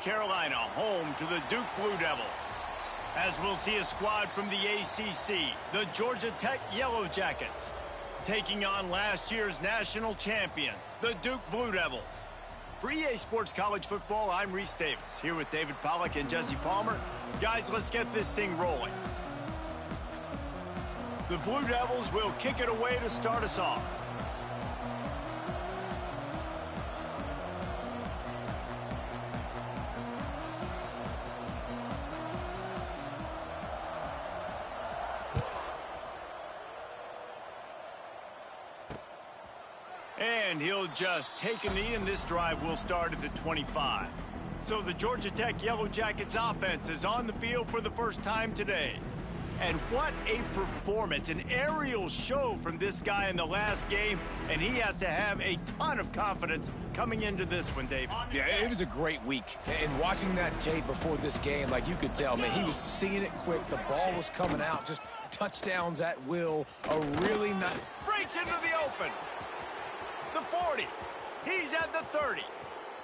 Carolina, home to the Duke Blue Devils. As we'll see a squad from the ACC, the Georgia Tech Yellow Jackets, taking on last year's national champions, the Duke Blue Devils. For EA Sports College Football, I'm Reese Davis, here with David Pollack and Jesse Palmer. Guys, let's get this thing rolling. The Blue Devils will kick it away to start us off. And he'll just take a knee, and this drive will start at the 25. So the Georgia Tech Yellow Jackets offense is on the field for the first time today. And what a performance, an aerial show from this guy in the last game, and he has to have a ton of confidence coming into this one, David. Yeah, it was a great week. And watching that tape before this game, like you could tell, man, he was seeing it quick. The ball was coming out, just touchdowns at will. A really nice... Breaks into the open. The 40. He's at the 30.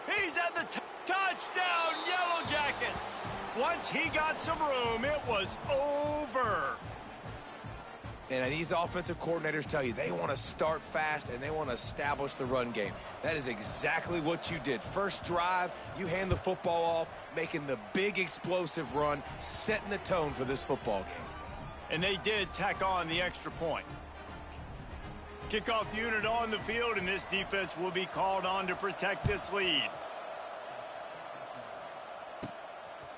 He's at the touchdown, Yellow Jackets. Once he got some room, it was over. And these offensive coordinators tell you they want to start fast and they want to establish the run game. That is exactly what you did. First drive, you hand the football off, making the big explosive run, setting the tone for this football game. And they did tack on the extra point. Kickoff unit on the field, and this defense will be called on to protect this lead.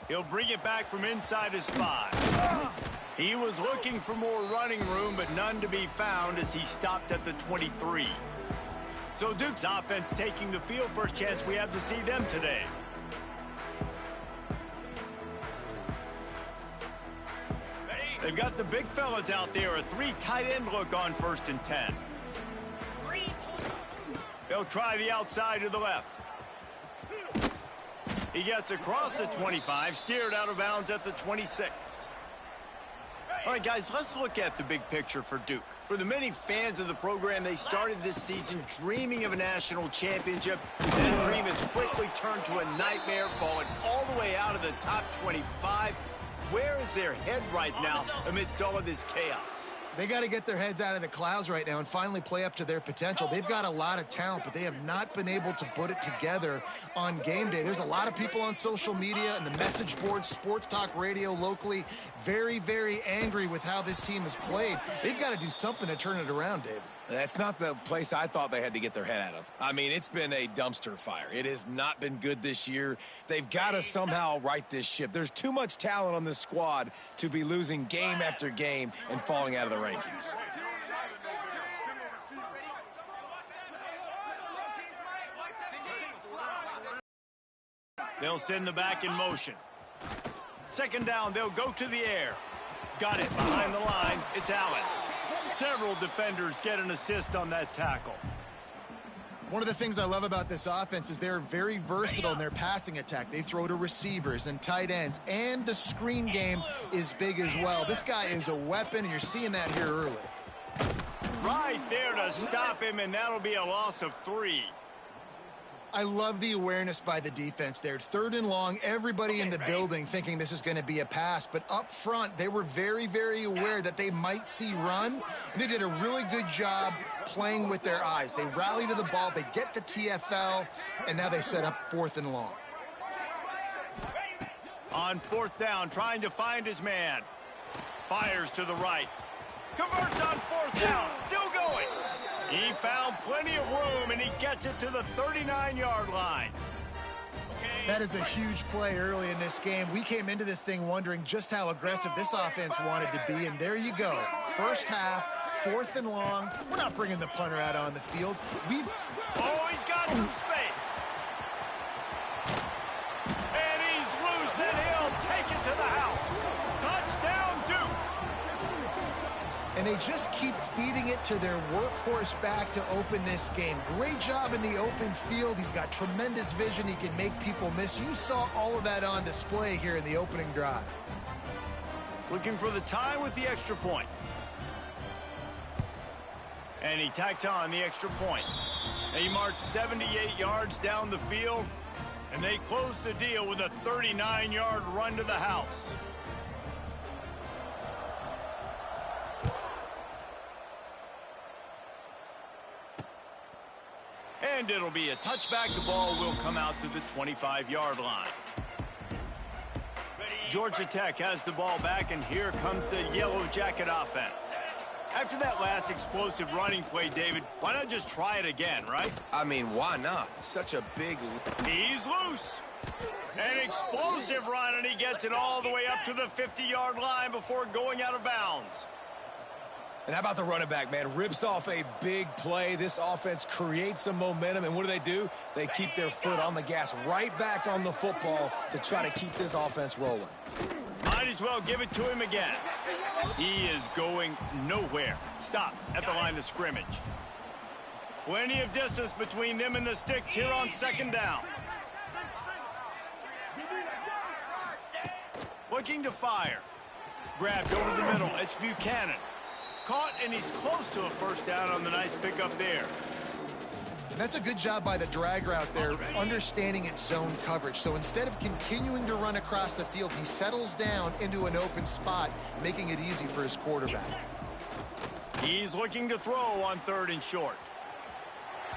He'll bring it back from inside his 5. He was looking for more running room, but none to be found as he stopped at the 23. So Duke's offense taking the field. First chance we have to see them today. They've got the big fellas out there. A 3 tight end look on 1st and 10. They'll try the outside to the left. He gets across the 25, steered out of bounds at the 26. All right, guys, let's look at the big picture for Duke. For the many fans of the program, they started this season dreaming of a national championship. That dream has quickly turned to a nightmare, falling all the way out of the top 25. Where is their head right now amidst all of this chaos? They got to get their heads out of the clouds right now and finally play up to their potential. They've got a lot of talent, but they have not been able to put it together on game day. There's a lot of people on social media and the message boards, sports talk radio locally, very, very angry with how this team has played. They've got to do something to turn it around, David. That's not the place I thought they had to get their head out of. I mean, it's been a dumpster fire. It has not been good this year. They've got to somehow right this ship. There's too much talent on this squad to be losing game after game and falling out of the rankings. They'll send the back in motion. Second down, they'll go to the air. Got it behind the line. It's Allen. Several defenders get an assist on that tackle. One of the things I love about this offense is they're very versatile in their passing attack. They throw to receivers and tight ends, and the screen game is big as well. This guy is a weapon, and you're seeing that here early. Right there to stop him, and that'll be a loss of 3. I love the awareness by the defense there. 3rd and long, everybody in the building thinking this is going to be a pass. But up front, they were very, very aware that they might see run. And they did a really good job playing with their eyes. They rally to the ball, they get the TFL, and now they set up 4th and long. On 4th down, trying to find his man. Fires to the right. Converts on 4th down, still going. He found plenty of room, and he gets it to the 39-yard line. That is a huge play early in this game. We came into this thing wondering just how aggressive this offense wanted to be, and there you go. First half, 4th and long. We're not bringing the punter out on the field. He's got some space. And he's loose, and he'll take it to the house. Touchdown, Duke. And they just keep feeding it to their workhorse back to open this game. Great job in the open field. He's got tremendous vision. He can make people miss. You saw all of that on display here in the opening drive. Looking for the tie with the extra point. And he tacks on the extra point. And he marched 78 yards down the field. And they close the deal with a 39-yard run to the house. And it'll be a touchback. The ball will come out to the 25-yard line. Georgia Tech has the ball back, and here comes the Yellow Jacket offense. After that last explosive running play, David, why not just try it again, right? I mean, why not? Such a big... He's loose. An explosive run, and he gets it all the way up to the 50-yard line before going out of bounds. And how about the running back, man? Rips off a big play. This offense creates some momentum, and what do? They keep their foot on the gas, right back on the football to try to keep this offense rolling. Might as well give it to him again. He is going nowhere. Stop at the line of scrimmage. Plenty of distance between them and the sticks here on second down. Looking to fire. Grabbed over the middle. It's Buchanan. Caught, and he's close to a first down on the nice pickup there. And that's a good job by the drag route there, understanding its zone coverage. So instead of continuing to run across the field, he settles down into an open spot, making it easy for his quarterback. He's looking to throw on 3rd and short.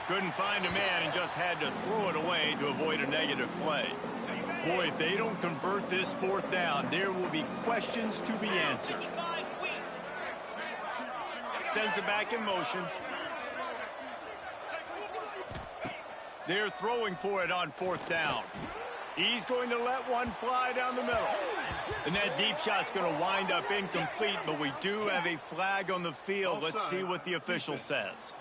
Couldn't find a man and just had to throw it away to avoid a negative play. Boy, if they don't convert this 4th down, there will be questions to be answered. Sends it back in motion. They're throwing for it on 4th down. He's going to let one fly down the middle. And that deep shot's going to wind up incomplete, but we do have a flag on the field. Let's see what the official says.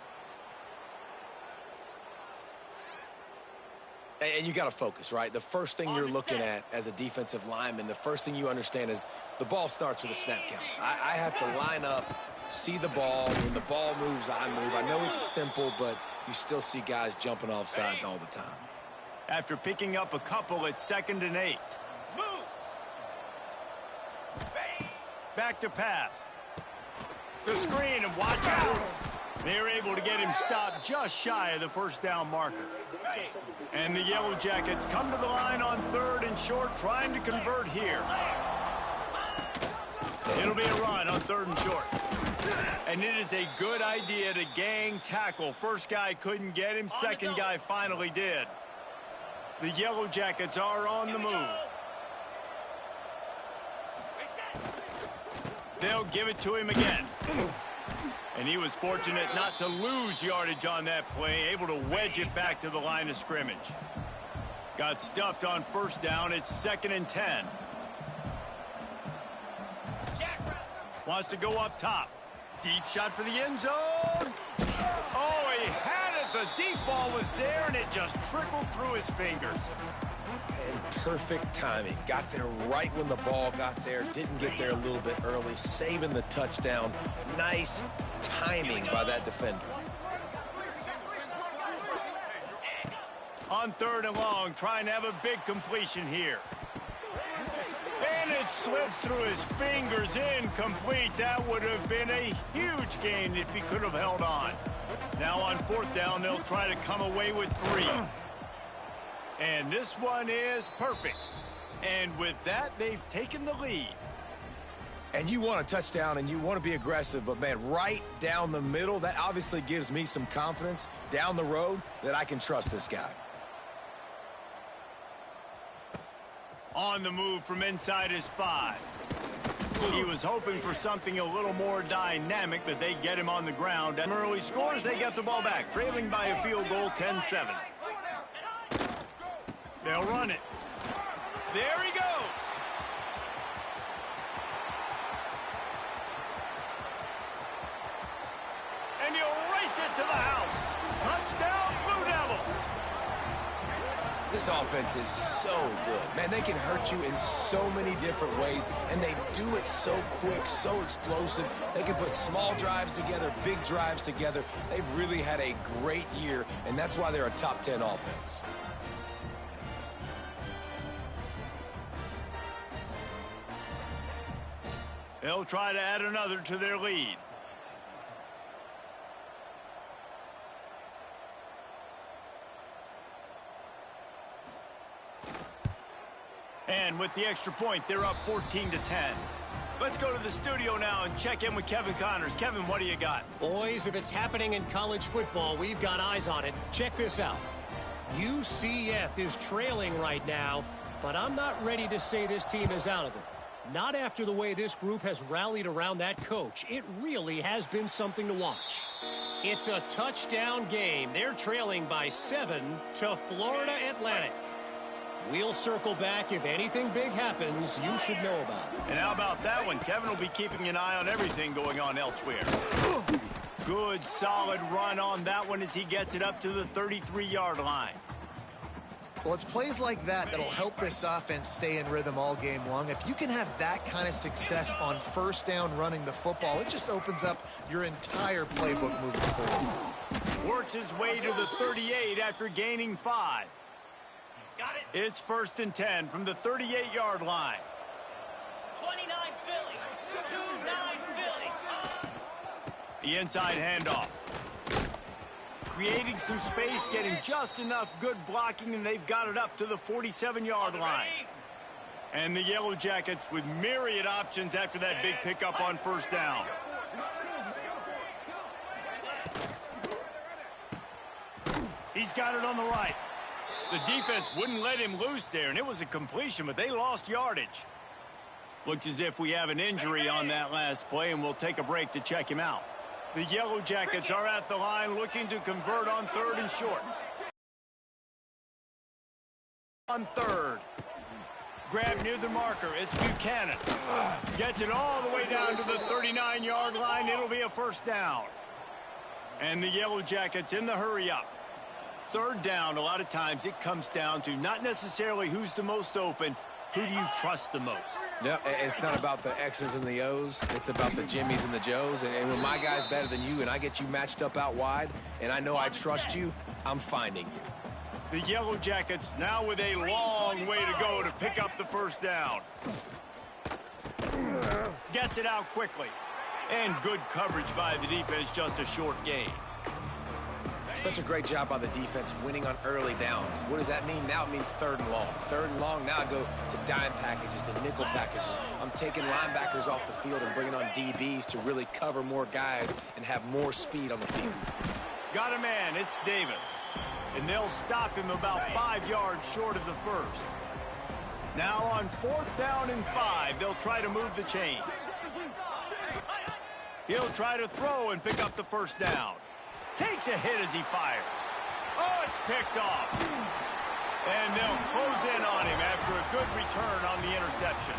And you got to focus, right? The first thing you're looking at as a defensive lineman, the first thing you understand is the ball starts with a snap count. I have to line up, see the ball. When the ball moves, I move. I know it's simple, but you still see guys jumping off sides all the time. After picking up a couple, it's 2nd and 8. Back to pass. The screen, and watch out. They're able to get him stopped just shy of the first down marker. And the Yellow Jackets come to the line on 3rd and short, trying to convert here. It'll be a run on 3rd and short. And it is a good idea to gang tackle. First guy couldn't get him, second guy finally did. The Yellow Jackets are on the move. They'll give it to him again. And he was fortunate not to lose yardage on that play, able to wedge it back to the line of scrimmage. Got stuffed on 1st down. It's 2nd and 10. Wants to go up top. Deep shot for the end zone. Oh, he had it. The deep ball was there, and it just trickled through his fingers. And perfect timing. Got there right when the ball got there. Didn't get there a little bit early. Saving the touchdown. Nice timing by that defender. On 3rd and long, trying to have a big completion here. And it slips through his fingers, incomplete. That would have been a huge gain if he could have held on. Now on 4th down, they'll try to come away with 3. And this one is perfect. And with that, they've taken the lead. And you want a touchdown and you want to be aggressive, but man, right down the middle, that obviously gives me some confidence down the road that I can trust this guy. On the move from inside his 5. He was hoping for something a little more dynamic, but they get him on the ground. And early scores, they get the ball back, trailing by a field goal, 10-7. They'll run it. There he goes. And he'll race it to the house. Touchdown, Blue Devils. This offense is so good. Man, they can hurt you in so many different ways, and they do it so quick, so explosive. They can put small drives together, big drives together. They've really had a great year, and that's why they're a top 10 offense. They'll try to add another to their lead. And with the extra point, they're up 14-10. Let's go to the studio now and check in with Kevin Connors. Kevin, what do you got? Boys, if it's happening in college football, we've got eyes on it. Check this out. UCF is trailing right now, but I'm not ready to say this team is out of it. Not after the way this group has rallied around that coach. It really has been something to watch. It's a touchdown game. They're trailing by 7 to Florida Atlantic. We'll circle back. If anything big happens, you should know about it. And how about that one? Kevin will be keeping an eye on everything going on elsewhere. Good, solid run on that one as he gets it up to the 33-yard line. Well, it's plays like that that'll help this offense stay in rhythm all game long. If you can have that kind of success on first down running the football, it just opens up your entire playbook moving forward. Works his way to the 38 after gaining 5. It's 1st and 10 from the 38-yard line. 29 Philly. 29 Philly. The inside handoff. Creating some space, getting just enough good blocking, and they've got it up to the 47-yard line. And the Yellow Jackets with myriad options after that big pickup on first down. He's got it on the right. The defense wouldn't let him loose there, and it was a completion, but they lost yardage. Looks as if we have an injury on that last play, and we'll take a break to check him out. The Yellow Jackets are at the line looking to convert on 3rd and short. On 3rd. Grab near the marker. It's Buchanan. Gets it all the way down to the 39-yard line. It'll be a first down. And the Yellow Jackets in the hurry up. 3rd down, a lot of times it comes down to not necessarily who's the most open, who do you trust the most? Yep, it's not about the X's and the O's. It's about the Jimmys and the Joes. And when my guy's better than you and I get you matched up out wide and I know I trust you, I'm finding you. The Yellow Jackets now with a long way to go to pick up the first down. Gets it out quickly. And good coverage by the defense, just a short gain. Such a great job by the defense winning on early downs. What does that mean? Now it means 3rd and long. 3rd and long, now I go to dime packages, to nickel packages. I'm taking linebackers off the field and bringing on DBs to really cover more guys and have more speed on the field. Got a man, it's Davis. And they'll stop him about 5 yards short of the first. Now on 4th down and 5, they'll try to move the chains. He'll try to throw and pick up the first down. Takes a hit as he fires. Oh, it's picked off. And they'll close in on him after a good return on the interception.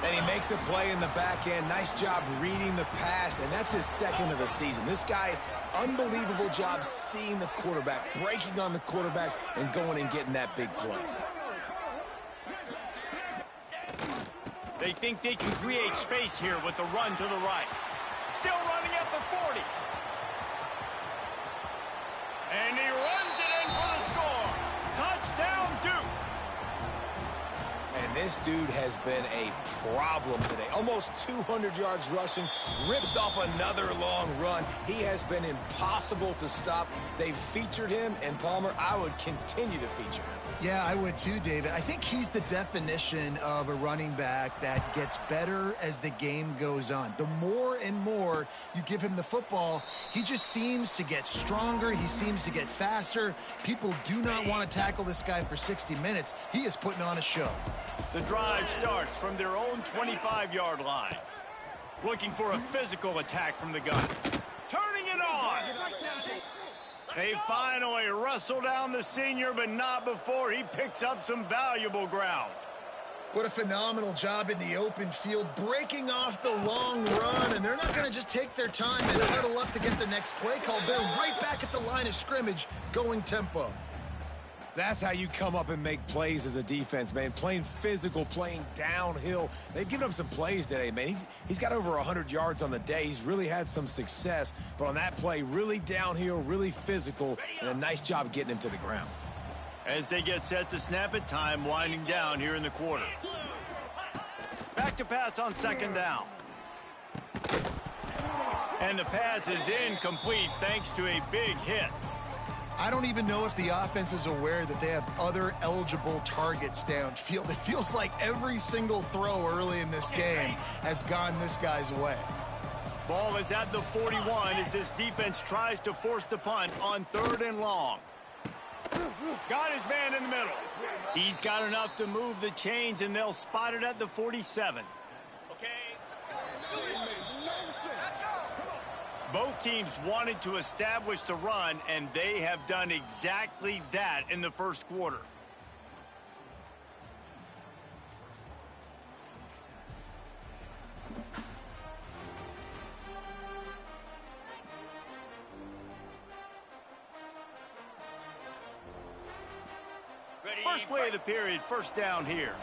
And he makes a play in the back end. Nice job reading the pass, and that's his 2nd of the season. This guy, unbelievable job seeing the quarterback, breaking on the quarterback, and going and getting that big play. They think they can create space here with the run to the right. Still running at the 40. And he runs it in for the score. Touchdown, Duke. And this dude has been a problem today. Almost 200 yards rushing. Rips off another long run. He has been impossible to stop. They've featured him, and Palmer, I would continue to feature him. Yeah, I would too, David. I think he's the definition of a running back that gets better as the game goes on. The more and more you give him the football, he just seems to get stronger. He seems to get faster. People do not want to tackle this guy for 60 minutes. He is putting on a show. The drive starts from their own 25-yard line. Looking for a physical attack from the gun. Turning it on. They finally wrestle down the senior, but not before he picks up some valuable ground. What a phenomenal job in the open field, breaking off the long run, and they're not going to just take their time and huddle up to get the next play called. They're right back at the line of scrimmage, going tempo. That's how you come up and make plays as a defense, man. Playing physical, playing downhill. They've given him some plays today, man. He's got over 100 yards on the day. He's really had some success. But on that play, really downhill, really physical, and a nice job getting him to the ground. As they get set to snap it, time winding down here in the quarter. Back to pass on 2nd down. And the pass is incomplete thanks to a big hit. I don't even know if the offense is aware that they have other eligible targets downfield. It feels like every single throw early in this game has gone this guy's way. Ball is at the 41 as this defense tries to force the punt on 3rd and long. Got his man in the middle. He's got enough to move the chains, and they'll spot it at the 47. Both teams wanted to establish the run, and they have done exactly that in the first quarter. First play of the period, first down here.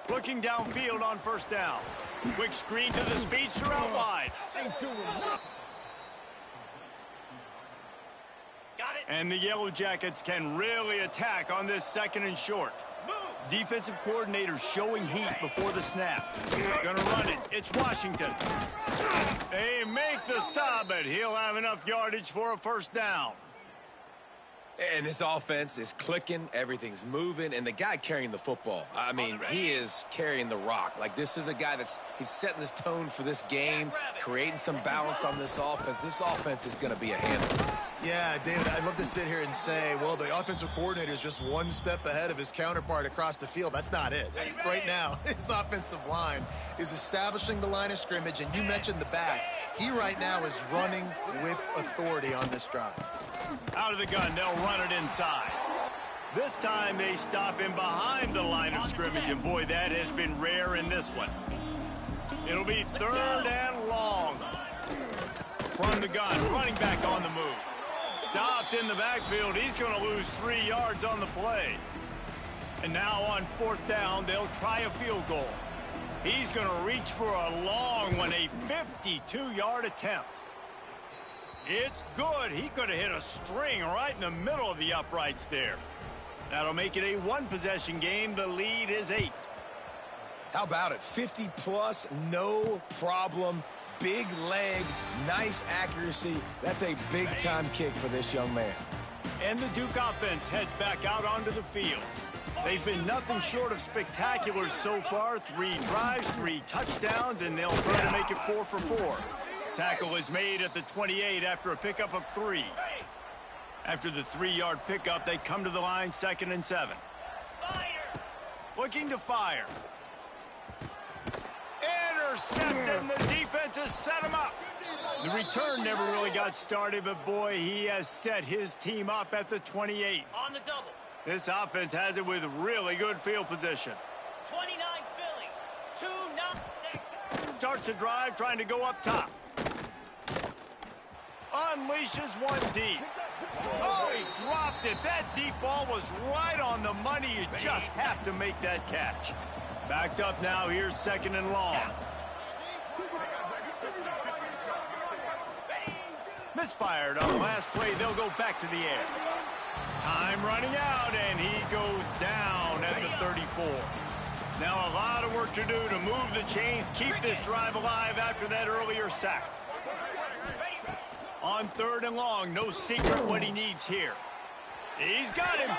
Looking downfield on first down. Quick screen to the speedster out wide. And the Yellow Jackets can really attack on this 2nd and short. Defensive coordinator showing heat before the snap. Gonna run it. It's Washington. They make the stop, but he'll have enough yardage for a first down. And this offense is clicking, everything's moving, and the guy carrying the football, I mean, he is carrying the rock. Like, this is a guy he's setting this tone for this game, creating some balance on this offense. This offense is going to be a handle. Yeah, David, I'd love to sit here and say, well, the offensive coordinator is just one step ahead of his counterpart across the field. That's not it. Right now, his offensive line is establishing the line of scrimmage, and you mentioned the back. He right now is running with authority on this drive. Out of the gun, they'll run it inside. This time they stop him behind the line of scrimmage, and boy, that has been rare in this one. It'll be 3rd and long. From the gun, running back on the move. Stopped in the backfield. He's going to lose 3 yards on the play. And now on 4th down, they'll try a field goal. He's going to reach for a long one, a 52-yard attempt. It's good. He could have hit a string right in the middle of the uprights there. That'll make it a 1-possession game. The lead is 8. How about it? 50-plus, no problem. Big leg, nice accuracy. That's a big-time kick for this young man. And the Duke offense heads back out onto the field. They've been nothing short of spectacular so far. 3 drives, 3 touchdowns, and they'll try to make it 4 for 4. Tackle is made at the 28 after a pickup of 3. After the 3-yard pickup, they come to the line 2nd and 7. Looking to fire. Intercepted, the defense has set him up. The return never really got started, but boy, he has set his team up at the 28. On the double. This offense has it with really good field position. 29 Philly. 2-0. Starts a drive trying to go up top. Unleashes one deep. Oh, he dropped it. That deep ball was right on the money. You just have to make that catch. Backed up now. Here's 2nd and long. Misfired on the last play. They'll go back to the air. Time running out, and he goes down at the 34. Now a lot of work to do to move the chains, keep this drive alive after that earlier sack. On 3rd and long, no secret what he needs here. He's got him.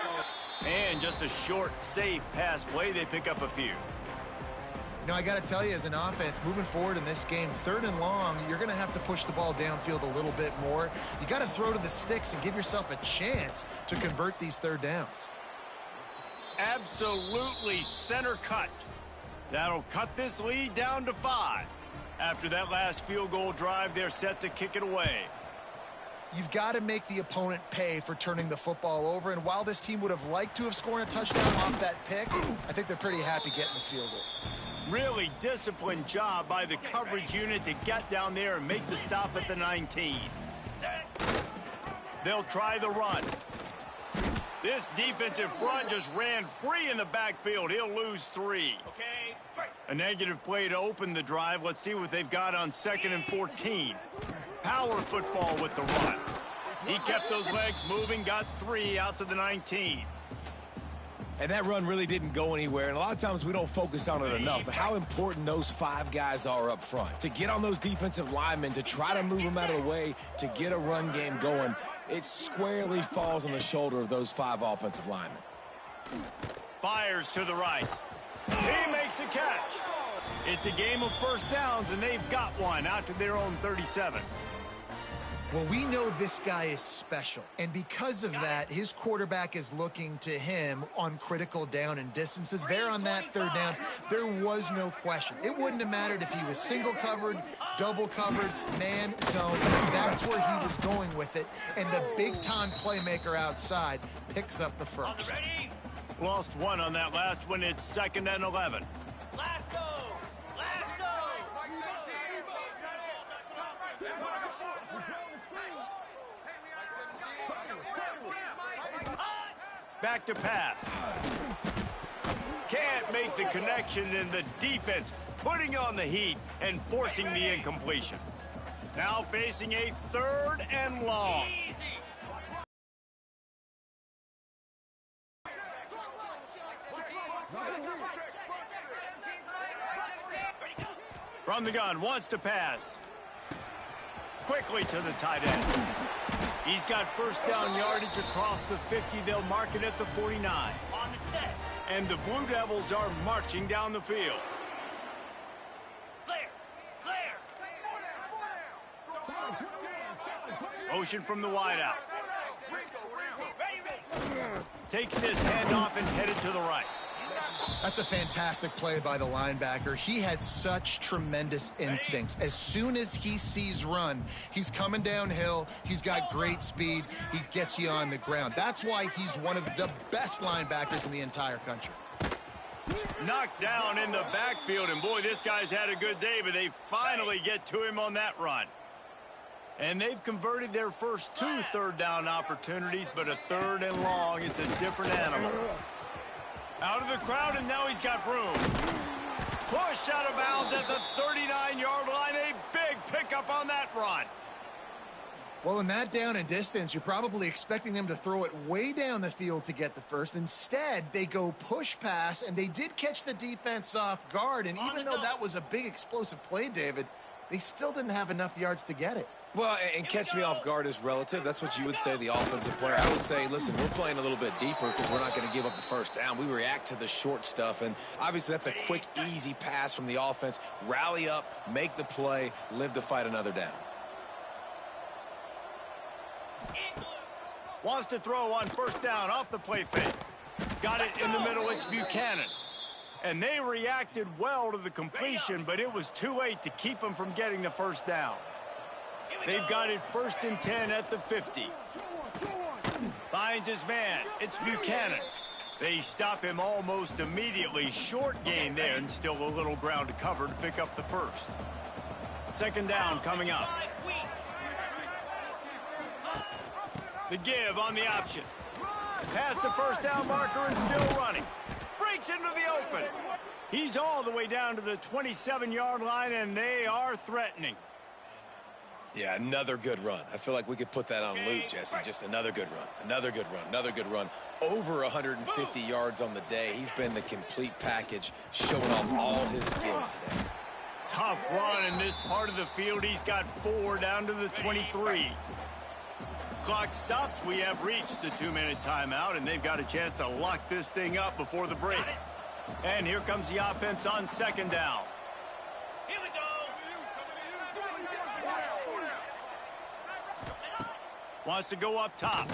And just a short, safe pass play. They pick up a few. You know, I got to tell you, as an offense, moving forward in this game, 3rd and long, you're going to have to push the ball downfield a little bit more. You got to throw to the sticks and give yourself a chance to convert these 3rd downs. Absolutely center cut. That'll cut this lead down to 5. After that last field goal drive, they're set to kick it away. You've got to make the opponent pay for turning the football over, and while this team would have liked to have scored a touchdown off that pick, I think they're pretty happy getting the field goal. Really disciplined job by the coverage unit to get down there and make the stop at the 19. They'll try the run. This defensive front just ran free in the backfield. He'll lose 3. A negative play to open the drive. Let's see what they've got on 2nd and 14. Power football with the run. He kept those legs moving, got 3 out to the 19. And that run really didn't go anywhere, and a lot of times we don't focus on it enough, but how important those 5 guys are up front. To get on those defensive linemen, to try to move them out of the way, to get a run game going, it squarely falls on the shoulder of those 5 offensive linemen. Fires to the right. He makes a catch. It's a game of first downs, and they've got one out to their own 37. Well, we know this guy is special, and because of that, his quarterback is looking to him on critical down and distances. There on that third down, there was no question. It wouldn't have mattered if he was single covered, double covered, man zone. That's where he was going with it, and the big-time playmaker outside picks up the first. Lost one on that last one. It's 2nd and 11. Lasso! Lasso! Back to pass. Can't make the connection, in the defense putting on the heat and forcing the incompletion. Now facing a 3rd and long. Easy! From the gun, wants to pass. Quickly to the tight end. He's got first down yardage across the 50. They'll mark it at the 49. On the set. And the Blue Devils are marching down the field. Clear! Clear! Motion from the wideout. Ready! Takes this handoff and headed to the right. That's a fantastic play by the linebacker. He has such tremendous instincts. As soon as he sees run, he's coming downhill. He's got great speed. He gets you on the ground. That's why he's one of the best linebackers in the entire country. Knocked down in the backfield, and boy, this guy's had a good day, but they finally get to him on that run. And they've converted their first 2 third down opportunities, but a 3rd and long, it's a different animal. Out of the crowd, and now he's got room. Pushed out of bounds at the 39-yard line. A big pickup on that run. Well, in that down and distance, you're probably expecting him to throw it way down the field to get the first. Instead, they go push pass, and they did catch the defense off guard. And even though that was a big explosive play, David, they still didn't have enough yards to get it. Well, and catch me off guard is relative. That's what you would say, the offensive player. I would say, listen, we're playing a little bit deeper because we're not going to give up the first down. We react to the short stuff, and obviously that's a quick, easy pass from the offense. Rally up, make the play, live to fight another down. Wants to throw on first down off the play fake. Got it in the middle. It's Buchanan. And they reacted well to the completion, but it was too late to keep them from getting the first down. They've got it 1st and 10 at the 50. Finds his man. It's Buchanan. They stop him almost immediately. Short gain there, and still a little ground to cover to pick up the first. 2nd down coming up. The give on the option. Past the first down marker and still running. Breaks into the open. He's all the way down to the 27-yard line, and they are threatening. Yeah, another good run. I feel like we could put that on loop, Jesse. Just another good run, another good run, another good run. Over 150 yards on the day. He's been the complete package, showing off all his skills today. Tough run in this part of the field. He's got 4 down to the 23. Clock stops. We have reached the 2-minute timeout, and they've got a chance to lock this thing up before the break. And here comes the offense on 2nd down. Here we go. Wants to go up top.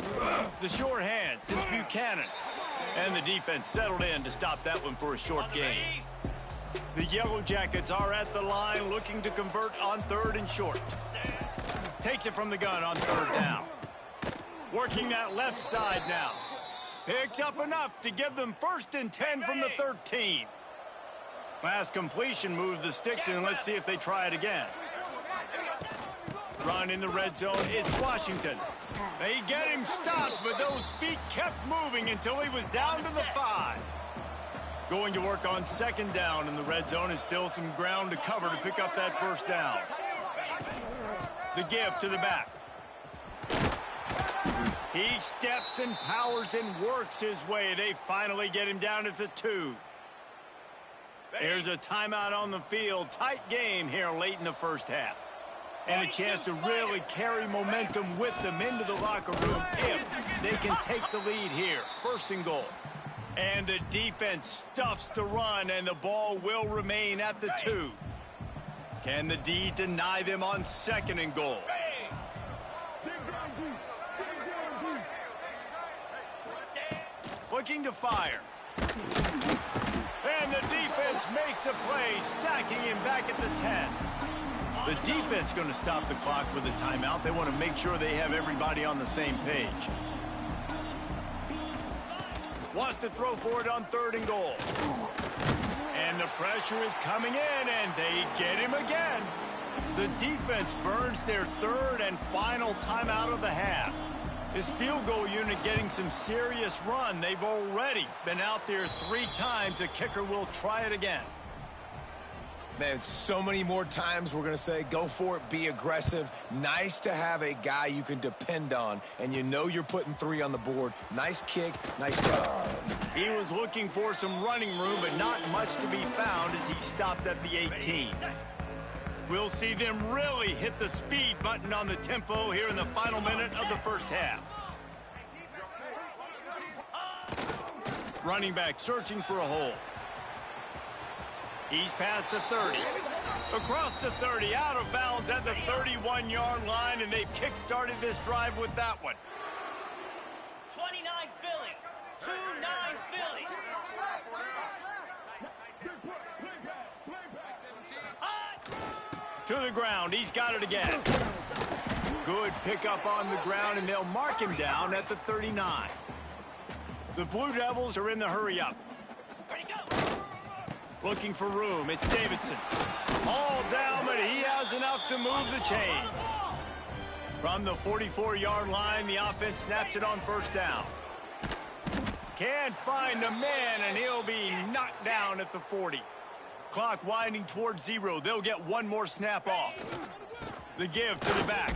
The short hands. It's Buchanan. And the defense settled in to stop that one for a short gain. The Yellow Jackets are at the line looking to convert on 3rd and short. Takes it from the gun on 3rd down. Working that left side now. Picks up enough to give them 1st and 10 from the 13. Last completion moved the sticks in. Let's see if they try it again. Run in the red zone. It's Washington. They get him stopped, but those feet kept moving until he was down to the 5. Going to work on 2nd down in the red zone, and still some ground to cover to pick up that first down. The give to the back. He steps and powers and works his way. They finally get him down at the 2. There's a timeout on the field. Tight game here late in the first half. And a chance to really carry momentum with them into the locker room if they can take the lead here. 1st and goal. And the defense stuffs the run, and the ball will remain at the 2. Can the D deny them on 2nd and goal? Looking to fire. And the defense makes a play, sacking him back at the 10. The defense going to stop the clock with a timeout. They want to make sure they have everybody on the same page. Wants to throw for it on 3rd and goal. And the pressure is coming in, and they get him again. The defense burns their 3rd and final timeout of the half. This field goal unit getting some serious run. They've already been out there 3 times. The kicker will try it again. Man, so many more times we're going to say, go for it, be aggressive. Nice to have a guy you can depend on, and you know you're putting 3 on the board. Nice kick, nice job. He was looking for some running room, but not much to be found as he stopped at the 18. We'll see them really hit the speed button on the tempo here in the final minute of the first half. Running back searching for a hole. He's past the 30. Across the 30, out of bounds at the 31-yard line, and they've kick-started this drive with that one. 29 Philly. 2-9 Philly. To the ground. He's got it again. Good pickup on the ground, and they'll mark him down at the 39. The Blue Devils are in the hurry-up. Ready, go. Looking for room. It's Davidson. All down, but he has enough to move the chains. From the 44-yard line, the offense snaps it on 1st down. Can't find the man, and he'll be knocked down at the 40. Clock winding towards 0. They'll get one more snap off. The give to the back.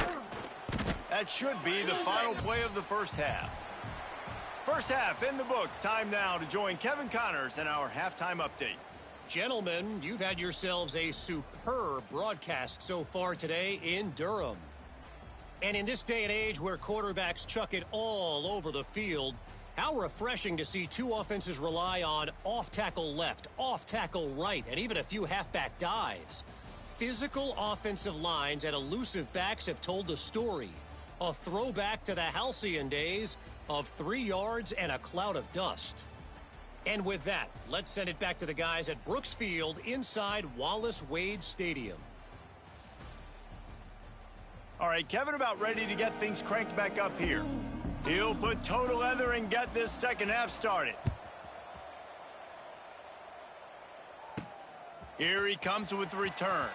That should be the final play of the first half. First half in the books. Time now to join Kevin Connors in our halftime update. Gentlemen, you've had yourselves a superb broadcast so far today in Durham. And in this day and age where quarterbacks chuck it all over the field, how refreshing to see 2 offenses rely on off-tackle left, off-tackle right, and even a few halfback dives. Physical offensive lines and elusive backs have told the story. A throwback to the halcyon days of 3 yards and a cloud of dust. And with that, let's send it back to the guys at Brooks Field inside Wallace Wade Stadium. All right, Kevin about ready to get things cranked back up here. He'll put toe to leather and get this second half started. Here he comes with the return.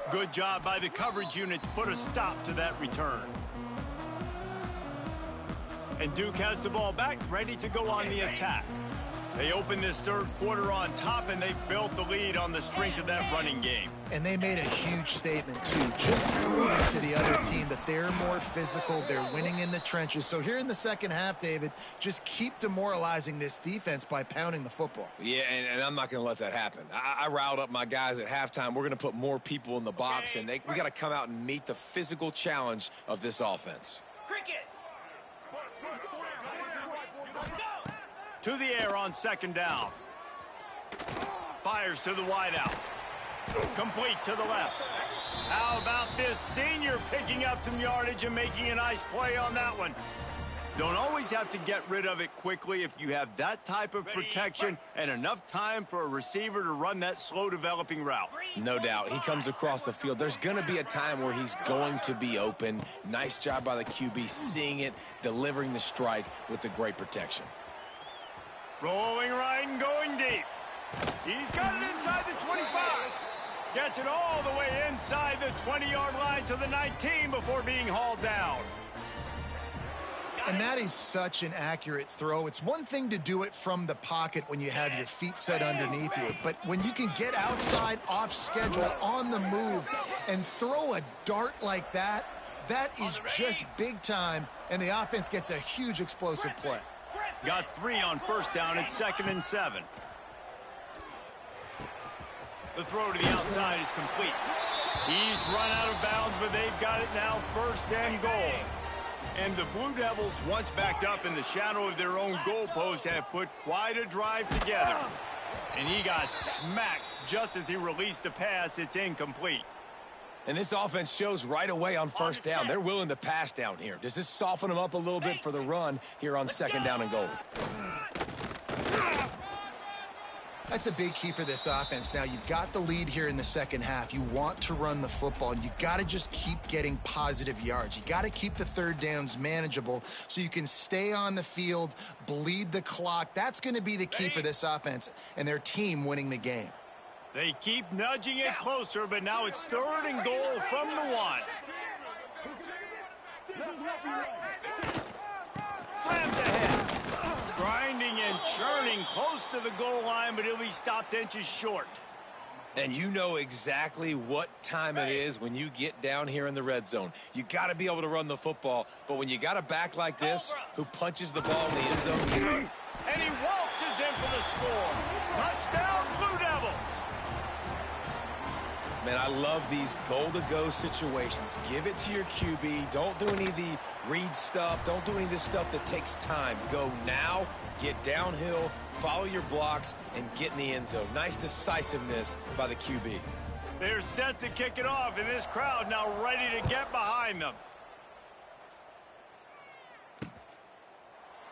Good job by the coverage unit to put a stop to that return. And Duke has the ball back, ready to go on the attack. They open this 3rd quarter on top, and they built the lead on the strength of that running game. And they made a huge statement, too. Just proving to the other team that they're more physical. They're winning in the trenches. So here in the second half, David, just keep demoralizing this defense by pounding the football. Yeah, and I'm not going to let that happen. I riled up my guys at halftime. We're going to put more people in the box, and we got to come out and meet the physical challenge of this offense. Cricket. To the air on 2nd down. Fires to the wideout. Complete to the left. How about this senior picking up some yardage and making a nice play on that one? Don't always have to get rid of it quickly if you have that type of protection and enough time for a receiver to run that slow-developing route. No doubt. He comes across the field. There's going to be a time where he's going to be open. Nice job by the QB seeing it, delivering the strike with the great protection. Rolling right and going deep. He's got it inside the 25. Gets it all the way inside the 20-yard line to the 19 before being hauled down. And that is such an accurate throw. It's one thing to do it from the pocket when you have your feet set underneath you, but when you can get outside, off schedule, on the move, and throw a dart like that, That is just big time, and the offense gets a huge explosive play. Got 3 on first down. It's 2nd and 7. The throw to the outside is complete. He's run out of bounds, but they've got it now 1st and goal. And the Blue Devils, once backed up in the shadow of their own goalpost, have put quite a drive together. And he got smacked just as he released the pass. It's incomplete. And this offense shows right away on first down. They're willing to pass down here. Does this soften them up a little bit for the run here on 2nd down and goal? That's a big key for this offense. Now, you've got the lead here in the second half. You want to run the football, and you got to just keep getting positive yards. You got to keep the 3rd downs manageable so you can stay on the field, bleed the clock. That's going to be the key for this offense and their team winning the game. They keep nudging it closer, but now it's 3rd and goal from the 1. Slams ahead. Grinding and churning close to the goal line, but he'll be stopped inches short. And you know exactly what time it is when you get down here in the red zone. You got to be able to run the football, but when you got a back like this who punches the ball in the end zone. And he waltzes in for the score. Touchdown, Blue Devils. Man, I love these goal-to-go situations. Give it to your QB. Don't do any of the read stuff. Don't do any of this stuff that takes time. Go now, get downhill, follow your blocks, and get in the end zone. Nice decisiveness by the QB. They're set to kick it off, and this crowd now ready to get behind them.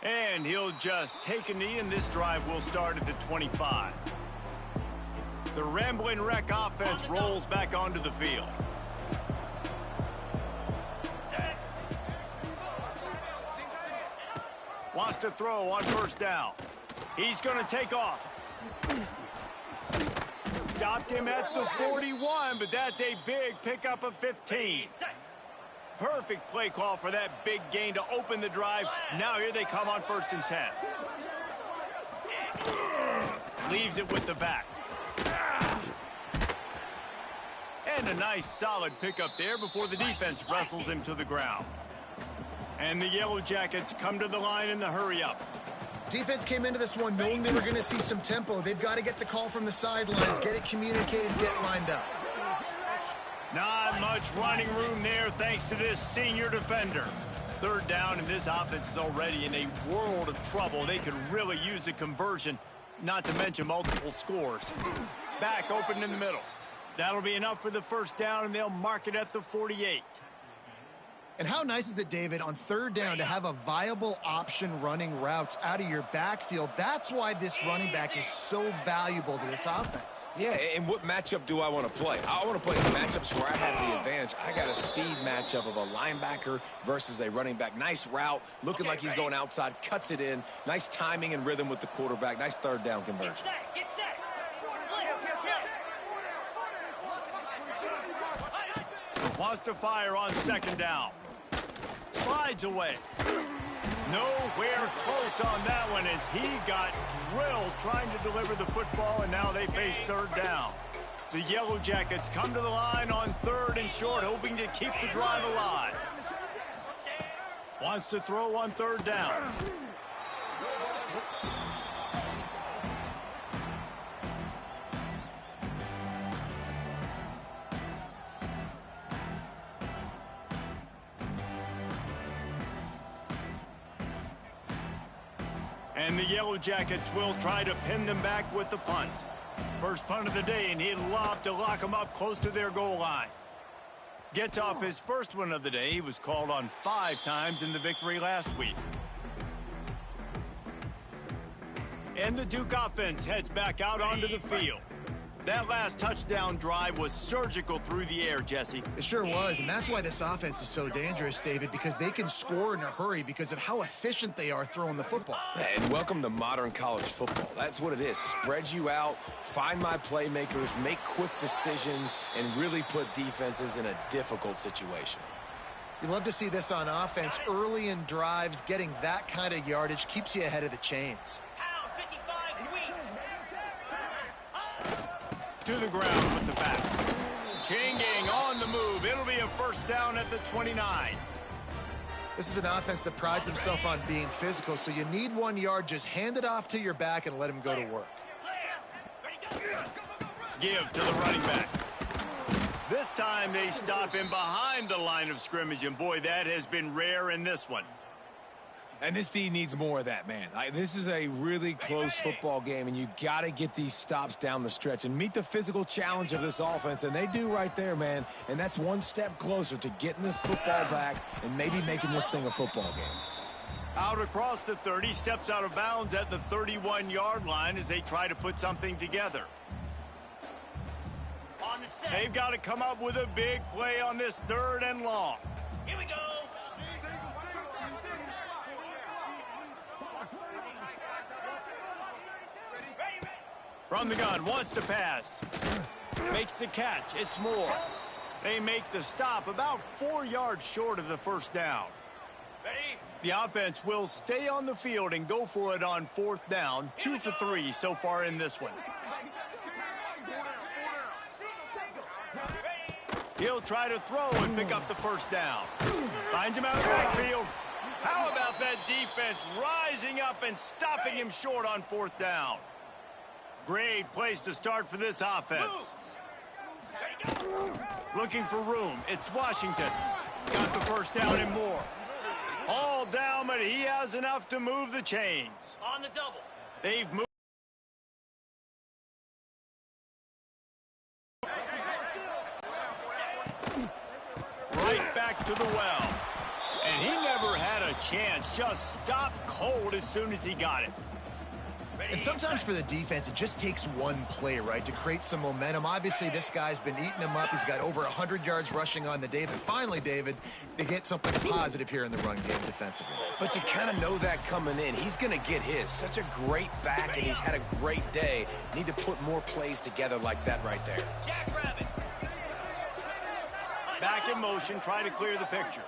And he'll just take a knee, and this drive will start at the 25. The Rambling Wreck offense rolls back onto the field. Wants to throw on first down. He's going to take off. Stopped him at the 41, but that's a big pickup of 15. Perfect play call for that big gain to open the drive. Now here they come on 1st and 10. Leaves it with the back. And a nice solid pickup there before the defense wrestles him to the ground. And the Yellow Jackets come to the line in the hurry-up. Defense came into this one knowing they were going to see some tempo. They've got to get the call from the sidelines, get it communicated, get lined up. Not much running room there thanks to this senior defender. 3rd down, and this offense is already in a world of trouble. They could really use a conversion, not to mention multiple scores. Back open in the middle. That'll be enough for the 1st down, and they'll mark it at the 48. And how nice is it, David, on 3rd down to have a viable option running routes out of your backfield? That's why this running back is so valuable to this offense. Yeah, and what matchup do I want to play? I want to play the matchups where I have the advantage. I got a speed matchup of a linebacker versus a running back. Nice route, looking like he's going outside, cuts it in. Nice timing and rhythm with the quarterback. Nice 3rd down conversion. Get set. Wants to fire on 2nd down. Slides away. Nowhere close on that one as he got drilled trying to deliver the football, and now they face 3rd down. The Yellow Jackets come to the line on 3rd and short, hoping to keep the drive alive. Wants to throw on 3rd down. And the Yellow Jackets will try to pin them back with the punt. First punt of the day, and he'd love to lock them up close to their goal line. Gets off his first one of the day. He was called on 5 times in the victory last week. And the Duke offense heads back out onto the field. That last touchdown drive was surgical through the air, Jesse. It sure was, and that's why this offense is so dangerous, David, because they can score in a hurry because of how efficient they are throwing the football. And welcome to modern college football. That's what it is. Spread you out, find my playmakers, make quick decisions, and really put defenses in a difficult situation. You love to see this on offense. Early in drives, getting that kind of yardage keeps you ahead of the chains. To the ground with the back. Changing on the move. It'll be a first down at the 29. This is an offense that prides himself on being physical, so you need 1 yard. Just hand it off to your back and let him go to work. Give to the running back. This time they stop him behind the line of scrimmage, and boy, that has been rare in this one. And this D needs more of that, man. This is a really close football game, and you got to get these stops down the stretch and meet the physical challenge of this offense, and they do right there, man. And that's one step closer to getting this football back and maybe making this thing a football game. Out across the 30, steps out of bounds at the 31-yard line as they try to put something together. On the set. They've got to come up with a big play on this 3rd and long. Here we go. Ready. From the gun, wants to pass. Makes the catch. It's Moore. They make the stop about 4 yards short of the first down. Ready. The offense will stay on the field and go for it on 4th down. 2 for 3 so far in this one. He'll try to throw and pick up the first down. Finds him out of the backfield. How about that defense rising up and stopping him short on 4th down? Great place to start for this offense. Looking for room. It's Washington. Got the first down and more. All down, but he has enough to move the chains. On the double. They've moved. Right back to the well. And he never had a chance. Just stopped cold as soon as he got it. And sometimes for the defense, it just takes one play, right, to create some momentum. Obviously, this guy's been eating him up. He's got over 100 yards rushing on the day. But finally, David, they get something positive here in the run game defensively. But you kind of know that coming in. He's going to get his. Such a great back, and he's had a great day. Need to put more plays together like that right there. Jackrabbit. Back in motion, try to clear the picture.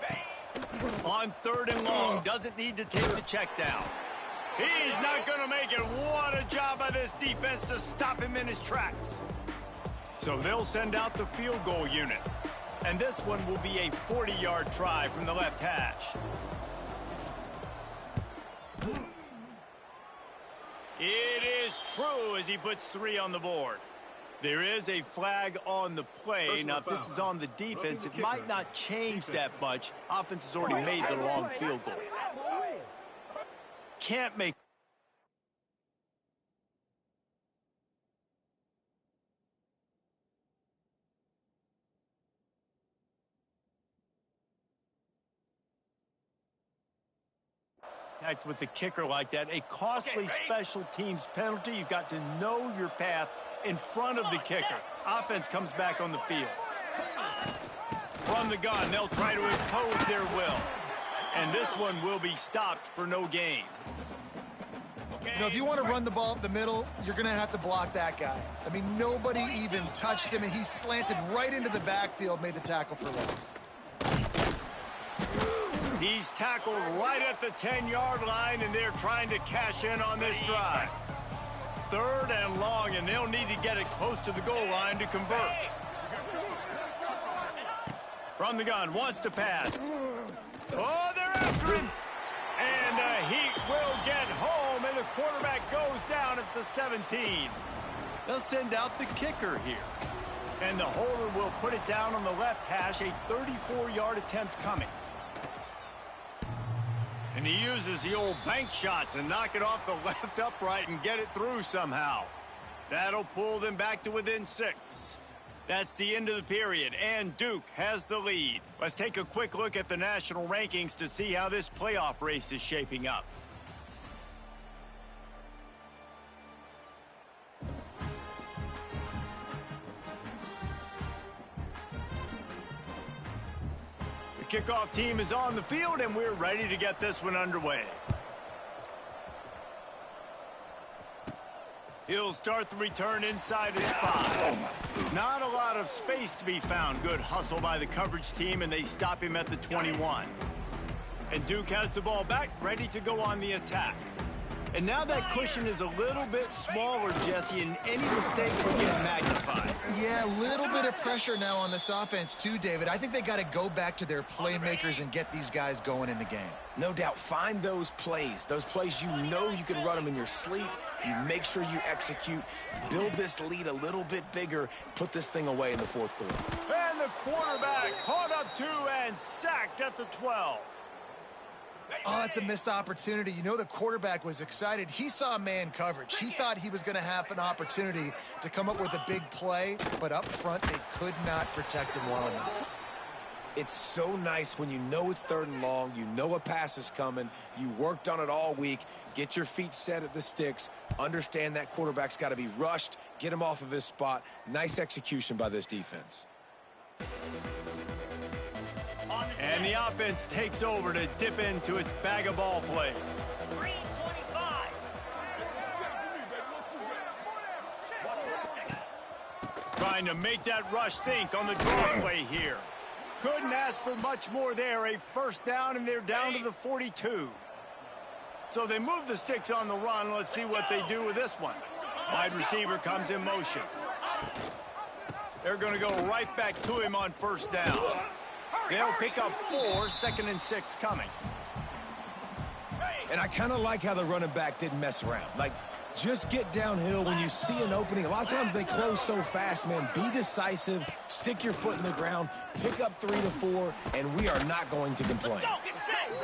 On 3rd and long, doesn't need to take the check down. He's not going to make it. What a job by this defense to stop him in his tracks. So they'll send out the field goal unit. And this one will be a 40-yard try from the left hash. It is true as he puts 3 on the board. There is a flag on the play. Now, if this is on the defense, it might not change that much. Offense has already made the long field goal. Can't make contact with the kicker like that. A costly special teams penalty. You've got to know your path in front of the kicker. Offense comes back on the field. From the gun, they'll try to impose their will. And this one will be stopped for no gain. You know, if you want to run the ball up the middle, you're going to have to block that guy. I mean, nobody even touched him, and he slanted right into the backfield, made the tackle for loss. He's tackled right at the 10-yard line, and they're trying to cash in on this drive. 3rd and long, and they'll need to get it close to the goal line to convert. From the gun, wants to pass. Oh, they're after him. And the Heat will get home, and the quarterback goes down at the 17. They'll send out the kicker here. And the holder will put it down on the left hash, a 34-yard attempt coming. And he uses the old bank shot to knock it off the left upright and get it through somehow. That'll pull them back to within 6. That's the end of the period, and Duke has the lead. Let's take a quick look at the national rankings to see how this playoff race is shaping up. The kickoff team is on the field, and we're ready to get this one underway. He'll start the return inside his 5. Not a lot of space to be found. Good hustle by the coverage team, and they stop him at the 21. And Duke has the ball back, ready to go on the attack. And now that cushion is a little bit smaller, Jesse, and any mistake will get magnified. Yeah, a little bit of pressure now on this offense too, David. I think they got to go back to their playmakers and get these guys going in the game. No doubt. Find those plays you know you can run them in your sleep. You make sure you execute. Build this lead a little bit bigger. Put this thing away in the fourth quarter. And the quarterback caught up to and sacked at the 12. Oh, that's a missed opportunity. You know the quarterback was excited. He saw man coverage. He thought he was going to have an opportunity to come up with a big play, but up front they could not protect him well enough. It's so nice when you know it's 3rd and long, you know a pass is coming, you worked on it all week, get your feet set at the sticks, understand that quarterback's got to be rushed, get him off of his spot. Nice execution by this defense. And the offense takes over to dip into its bag of ball plays. 325. Trying to make that rush think on the draw play here. Couldn't ask for much more there. A first down, and they're down to the 42. So they move the sticks on the run. Let's see what they do with this one. Wide receiver comes in motion. They're going to go right back to him on first down. They'll pick up 4, 2nd and 6 coming. And I kind of like how the running back didn't mess around. Like, just get downhill when you see an opening. A lot of times they close so fast, man. Be decisive, stick your foot in the ground, pick up 3 to 4, and we are not going to complain.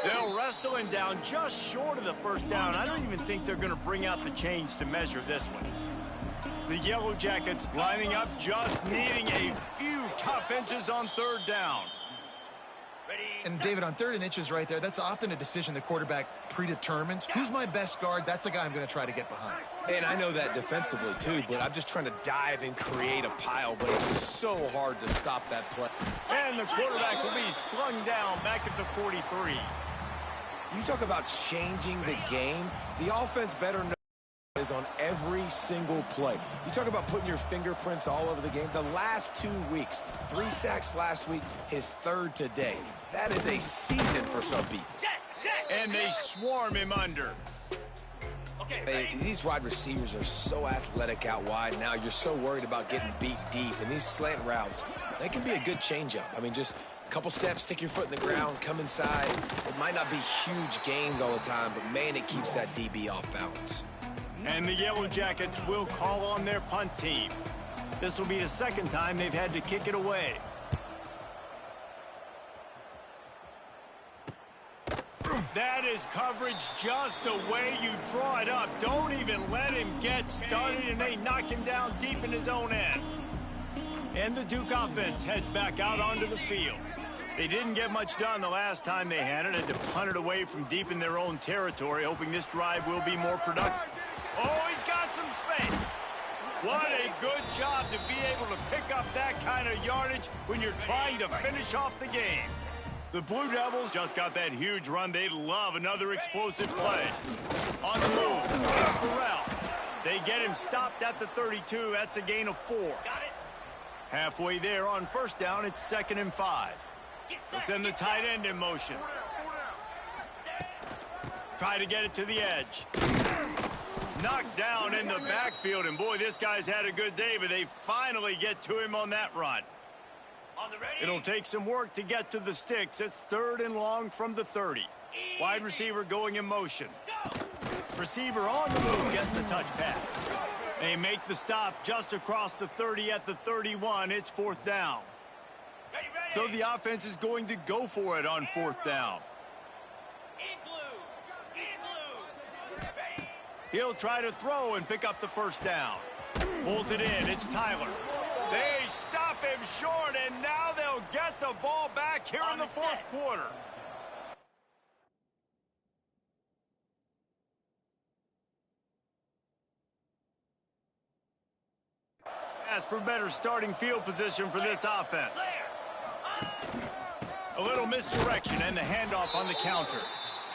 They'll wrestle him down just short of the first down. I don't even think they're going to bring out the chains to measure this one. The Yellow Jackets lining up, just needing a few tough inches on 3rd down. And David, on 3rd and inches right there, that's often a decision the quarterback predetermines. Who's my best guard? That's the guy I'm going to try to get behind. And I know that defensively too, but I'm just trying to dive and create a pile, but it's so hard to stop that play. And the quarterback will be slung down back at the 43. You talk about changing the game. The offense better know is on every single play. You talk about putting your fingerprints all over the game. The last 2 weeks, 3 sacks last week, his 3rd today. That is a season for some people. And they swarm him under. These wide receivers are so athletic out wide now. You're so worried about getting beat deep. And these slant routes, they can be a good changeup. I mean, just a couple steps, stick your foot in the ground, come inside. It might not be huge gains all the time, but, man, it keeps that DB off balance. And the Yellow Jackets will call on their punt team. This will be the 2nd time they've had to kick it away. That is coverage just the way you draw it up. Don't even let him get started, and they knock him down deep in his own end. And the Duke offense heads back out onto the field. They didn't get much done the last time they had it, and to punt it away from deep in their own territory, hoping this drive will be more productive. Oh, he's got some space. What a good job to be able to pick up that kind of yardage when you're trying to finish off the game. The Blue Devils just got that huge run. They love another explosive play. On the move, it's Burrell. They get him stopped at the 32. That's a gain of 4. Halfway there on first down, it's 2nd and 5. They'll send the tight end in motion. Try to get it to the edge. Knocked down in the backfield, and boy, this guy's had a good day, but they finally get to him on that run. It'll take some work to get to the sticks. It's 3rd and long from the 30. Wide receiver going in motion. Receiver on the move gets the touch pass. They make the stop just across the 30 at the 31. It's 4th down. So the offense is going to go for it on 4th down. He'll try to throw and pick up the first down. Pulls it in. It's Tyler. They stop him short, and now they'll get the ball back here in the 4th quarter. As for better starting field position for this offense. A little misdirection and the handoff on the counter.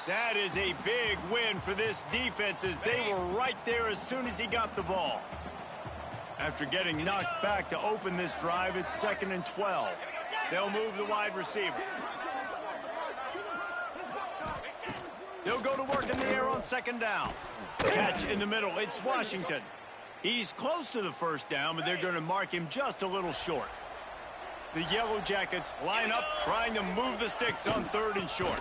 That is a big win for this defense as they were right there as soon as he got the ball. After getting knocked back to open this drive, it's 2nd and 12. They'll move the wide receiver. They'll go to work in the air on second down. Catch in the middle. It's Washington. He's close to the first down, but they're going to mark him just a little short. The Yellow Jackets line up, trying to move the sticks on third and short.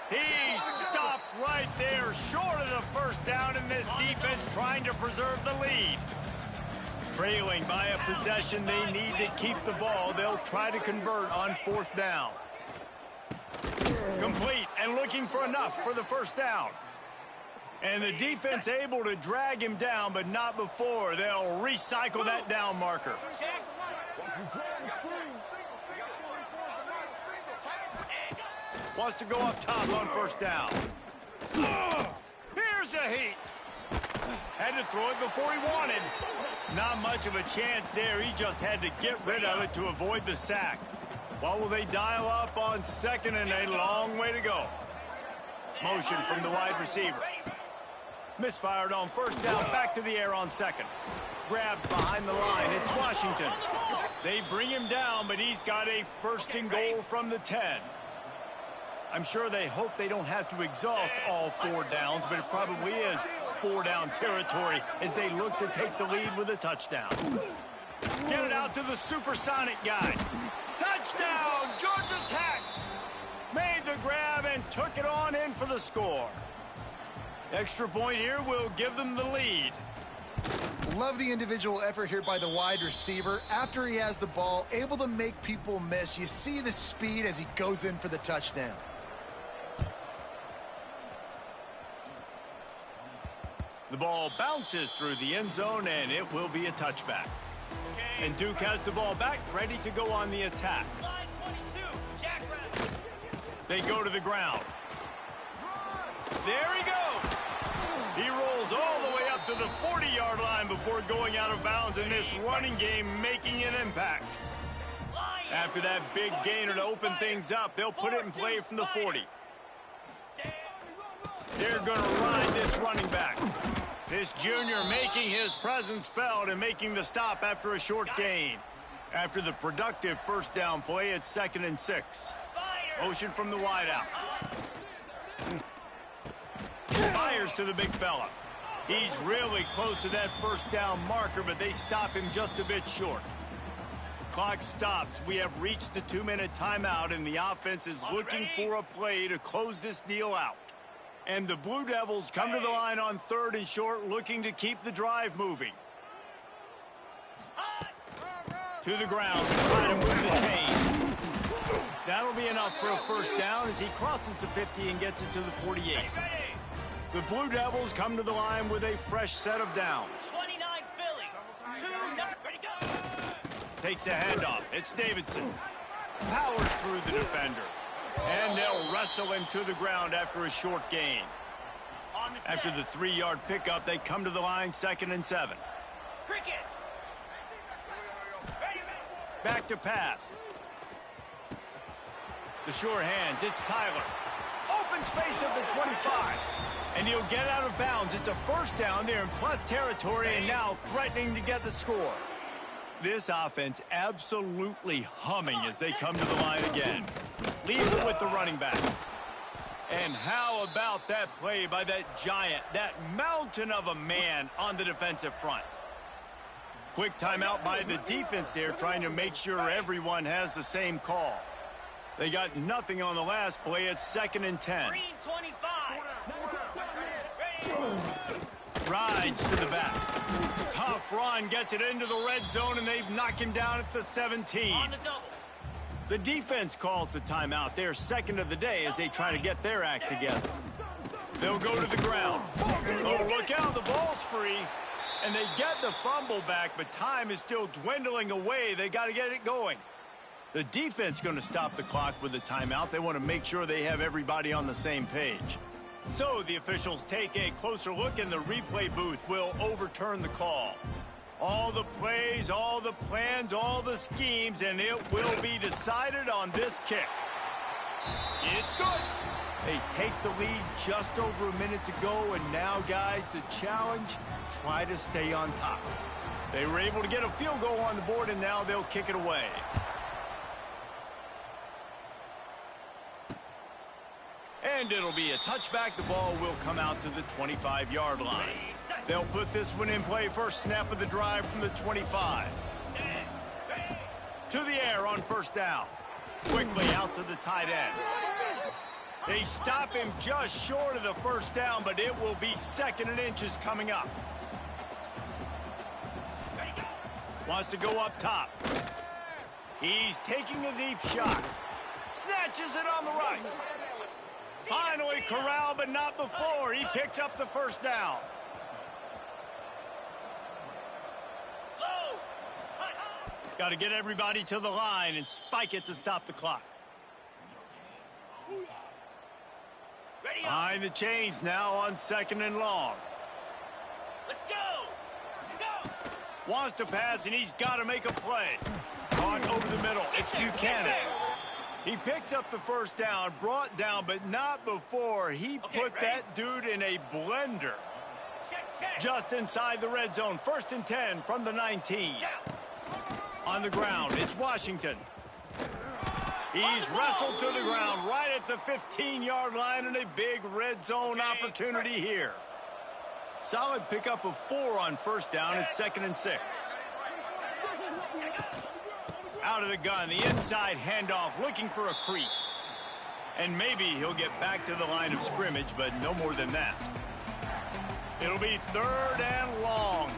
He stopped right there, short of the first down, and this defense trying to preserve the lead. Trailing by a possession, they need to keep the ball. They'll try to convert on fourth down. Complete and looking for enough for the first down. And the defense able to drag him down, but not before. They'll recycle that down marker. Wants to go up top on first down. Here's a heat. Had to throw it before he wanted. Not much of a chance there. He just had to get rid of it to avoid the sack. What will they dial up on second and a long way to go? Motion from the wide receiver. Misfired on first down, back to the air on second. Grabbed behind the line, it's Washington. They bring him down, but he's got a first and goal from the 10. I'm sure they hope they don't have to exhaust all 4 downs, but it probably is 4-down territory as they look to take the lead with a touchdown. Get it out to the supersonic guy. Touchdown, Georgia Tech! Made the grab and took it on in for the score. Extra point here will give them the lead. Love the individual effort here by the wide receiver. After he has the ball, able to make people miss. You see the speed as he goes in for the touchdown. The ball bounces through the end zone, and it will be a touchback. And Duke has the ball back, ready to go on the attack. They go to the ground. There he goes. He rolls all the way up to the 40-yard line before going out of bounds in this running game, making an impact. After that big gainer to open things up, they'll put it in play from the 40. They're going to ride this running back. This junior making his presence felt and making the stop after a short gain. After the productive first down play, it's 2nd and 6. Motion from the wideout. Fires to the big fella. He's really close to that first down marker, but they stop him just a bit short. Clock stops. We have reached the 2-minute timeout, and the offense is looking for a play to close this deal out. And the Blue Devils come to the line on 3rd and short, looking to keep the drive moving. To the ground, try to move the chain. That'll be enough for a first down as he crosses the 50 and gets it to the 48. The Blue Devils come to the line with a fresh set of downs. 29 Philly. 2, ready, go. Takes a handoff. It's Davidson. Powers through the defender. And they'll wrestle him to the ground after a short gain. After the 3-yard pickup, they come to the line 2nd and 7. Cricket. Back to pass. The sure hands, it's Tyler. Open space at the 25. And he'll get out of bounds. It's a first down there in plus territory and now threatening to get the score. This offense absolutely humming as they come to the line again. Leave it with the running back. And how about that play by that giant, that mountain of a man on the defensive front? Quick timeout by the defense there, trying to make sure everyone has the same call. They got nothing on the last play. It's 2nd and 10. Green 25. Rides to the back. Tough run, gets it into the red zone, and they've knocked him down at the 17. On the double. The defense calls the timeout. They're second of the day as they try to get their act together. They'll go to the ground. Oh, look out, the ball's free. And they get the fumble back, but time is still dwindling away. They got to get it going. The defense going to stop the clock with a timeout. They want to make sure they have everybody on the same page. So the officials take a closer look, and the replay booth will overturn the call. All the plays, all the plans, all the schemes, and it will be decided on this kick. It's good. They take the lead just over a minute to go, and now, guys, the challenge, try to stay on top. They were able to get a field goal on the board, and now they'll kick it away. And it'll be a touchback. The ball will come out to the 25-yard line. They'll put this one in play. First snap of the drive from the 25. To the air on first down. Quickly out to the tight end. They stop him just short of the first down, but it will be 2nd and inches coming up. Wants to go up top. He's taking a deep shot. Snatches it on the right. Finally corralled, but not before. He picks up the first down. Got to get everybody to the line and spike it to stop the clock. Behind the chains now on 2nd and long. Let's go. Go. Wants to pass, and he's got to make a play. Caught over the middle. It's Buchanan. He picks up the first down, brought down, but not before. He put that dude in a blender. Just inside the red zone. 1st and 10 from the 19. On the ground, it's Washington. He's wrestled to the ground right at the 15-yard line, and a big red zone opportunity here. Solid pickup of 4 on first down. It's 2nd and 6. Out of the gun, the inside handoff, looking for a crease. And maybe he'll get back to the line of scrimmage, but no more than that. It'll be 3rd and long.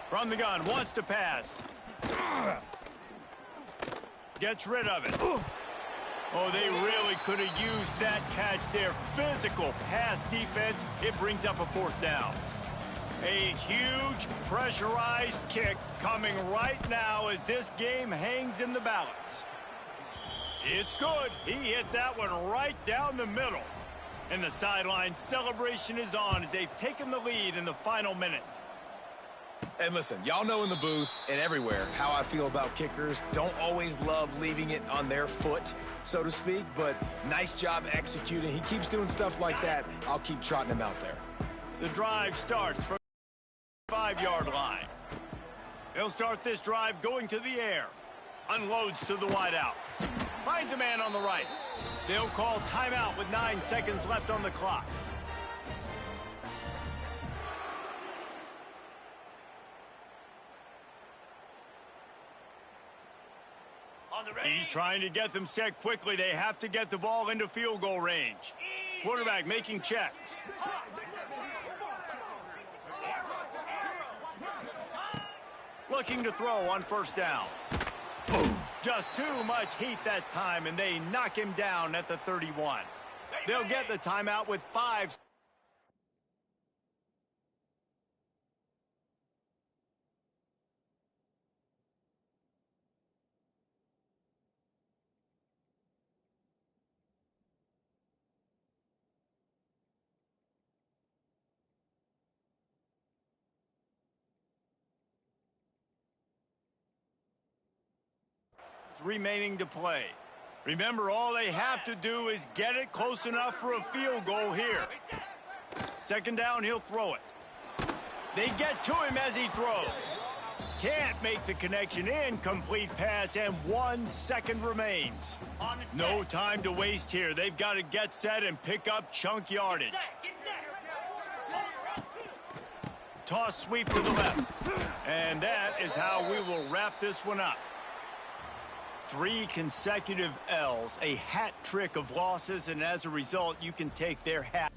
From the gun, wants to pass. Gets rid of it. Oh, they really could have used that catch there. Physical pass defense. It brings up a 4th down. A huge pressurized kick coming right now as this game hangs in the balance. It's good. He hit that one right down the middle. And the sideline celebration is on as they've taken the lead in the final minute. And listen, y'all know in the booth and everywhere how I feel about kickers. Don't always love leaving it on their foot, so to speak, but nice job executing. He keeps doing stuff like that. I'll keep trotting him out there. The drive starts from the 5-yard line. They'll start this drive going to the air. Unloads to the wideout. Finds a man on the right. They'll call timeout with 9 seconds left on the clock. He's trying to get them set quickly. They have to get the ball into field goal range. Quarterback making checks. Looking to throw on first down. Just too much heat that time, and they knock him down at the 31. They'll get the timeout with 5. Remaining to play. Remember, all they have to do is get it close enough for a field goal here. 2nd down, he'll throw it. They get to him as he throws. Can't make the connection. Incomplete pass, and 1 second remains. No time to waste here. They've got to get set and pick up chunk yardage. Toss sweep to the left. And that is how we will wrap this one up. 3 consecutive L's, a hat trick of losses, and as a result, you can take their hat.